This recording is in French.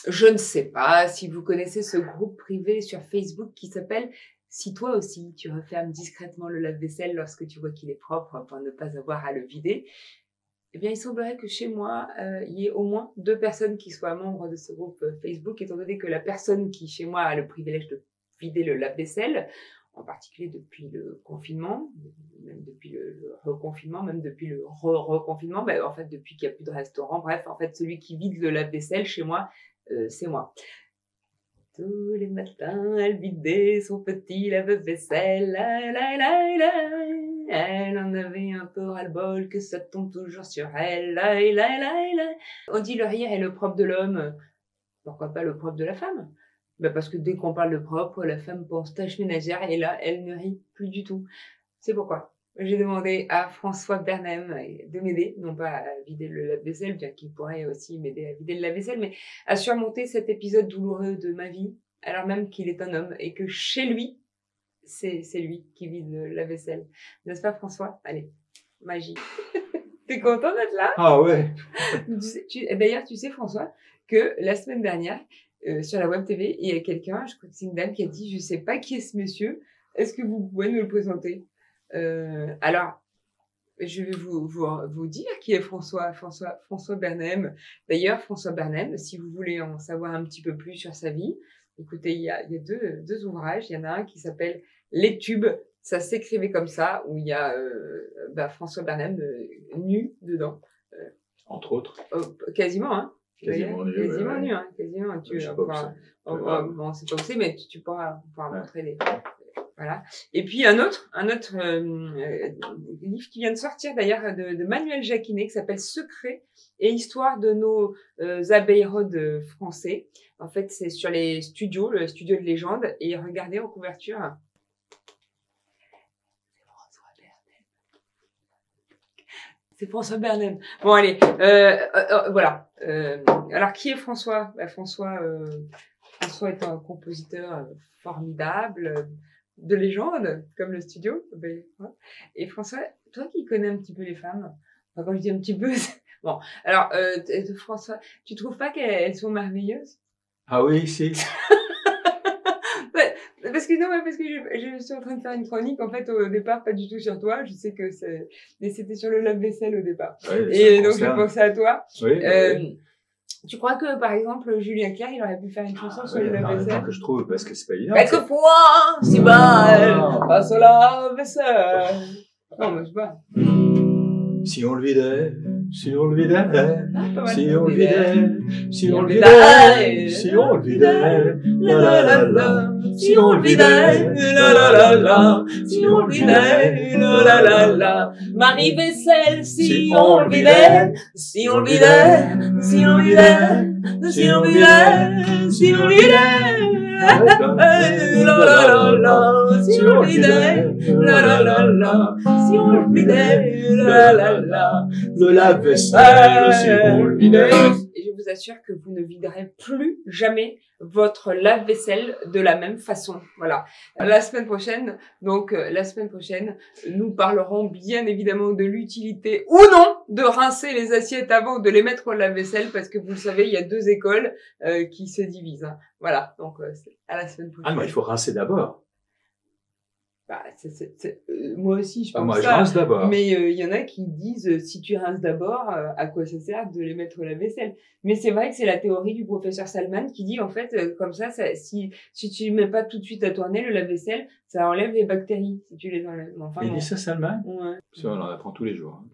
Je ne sais pas si vous connaissez ce groupe privé sur Facebook qui s'appelle « Si toi aussi tu refermes discrètement le lave-vaisselle lorsque tu vois qu'il est propre pour ne pas avoir à le vider ». Eh bien, il semblerait que chez moi, il y ait au moins 2 personnes qui soient membres de ce groupe Facebook, étant donné que la personne qui, chez moi, a le privilège de vider le lave-vaisselle, en particulier depuis le confinement, même depuis le reconfinement, même depuis le reconfinement, ben, en fait, depuis qu'il n'y a plus de restaurant, bref, en fait, celui qui vide le lave-vaisselle chez moi, c'est moi. Tous les matins, elle vidait son petit lave-vaisselle. Elle en avait un peu ras-le-bol que ça tombe toujours sur elle. On dit le rire est le propre de l'homme. Pourquoi pas le propre de la femme? Ben parce que dès qu'on parle de propre, la femme pense tâche ménagère et là, elle ne rit plus du tout. C'est pourquoi j'ai demandé à François Bernem de m'aider, non pas à vider le lave-vaisselle, bien qu'il pourrait aussi m'aider à vider le lave-vaisselle, mais à surmonter cet épisode douloureux de ma vie, alors même qu'il est un homme et que chez lui, c'est lui qui vide le lave-vaisselle. N'est-ce pas, François? Allez, magie. T'es content d'être là? Ah ouais. D'ailleurs, tu sais, François, que la semaine dernière, sur la Web TV, il y a quelqu'un, je crois que c'est une dame qui a dit « Je sais pas qui est ce monsieur, est-ce que vous pouvez nous le présenter ?» Alors, je vais vous dire qui est François Bernem. D'ailleurs, François Bernem, si vous voulez en savoir un petit peu plus sur sa vie, écoutez, il y a deux ouvrages. Il y en a un qui s'appelle Les Tubes. Ça s'écrivait comme ça, où il y a François Bernem nu dedans. Entre autres. Quasiment, hein. Quasiment nu. Quasiment nu, hein. Quasiment. Je sais pas bon, c'est pas où c'est, mais tu pourras montrer les... Voilà. Et puis un autre livre qui vient de sortir d'ailleurs de Manuel Jacquinet qui s'appelle Secrets et histoire de nos abeilles-rôdes français. En fait, c'est sur les studios, le studio de légende. Et regardez en couverture. C'est François Bernem. Bon, allez, voilà. Alors, qui est François? François est un compositeur formidable, de légende, comme le studio. Et François, toi qui connais un petit peu les femmes, enfin, quand je dis un petit peu, bon, alors, François, tu trouves pas qu'elles sont merveilleuses? Ah oui, si. Parce que je suis en train de faire une chronique, en fait, au départ, pas du tout sur toi. Je sais que mais c'était sur le lave-vaisselle au départ. Ouais, et donc, j'ai pensé à toi. Oui, oui. Tu crois que, par exemple, Julien Clerc, il aurait pu faire une chanson sur le lave-vaisselle? Que je trouve, parce que c'est pas évident. Quelquefois, si mal, passe au lave-vaisselle. Non, mais je sais pas. Si on le vidait, si on le vidait, si on le vidait, si on le vidait, si on le vidait, la la la la, si on le vidait, la la la la, si on le vidait, la la la la, Marie-Vaisselle, si on le vidait, si on le vidait, si on le vidait, si on le vidait, si on le vidait, la la la la, si on le vidait, la la la la, si on le vidait, la la la, le lave-vaisselle, si on le vidait. Et je vous assure que vous ne viderez plus jamais votre lave-vaisselle de la même façon. Voilà. La semaine prochaine, nous parlerons bien évidemment de l'utilité ou non de rincer les assiettes avant de les mettre au lave-vaisselle, parce que vous le savez, il y a 2 écoles qui se divisent. Hein. Voilà. Donc, à la semaine prochaine. Ah, mais il faut rincer d'abord. Moi aussi, je pense moi, je rince d'abord. Mais il y en a qui disent, si tu rinces d'abord, à quoi ça sert de les mettre au lave-vaisselle? Mais c'est vrai que c'est la théorie du professeur Salman qui dit, en fait, comme ça, si tu mets pas tout de suite à tourner le lave-vaisselle, ça enlève les bactéries, si tu les enlèves. Enfin, il dit ça, Salman? Ouais. Ça, on en apprend tous les jours. Hein.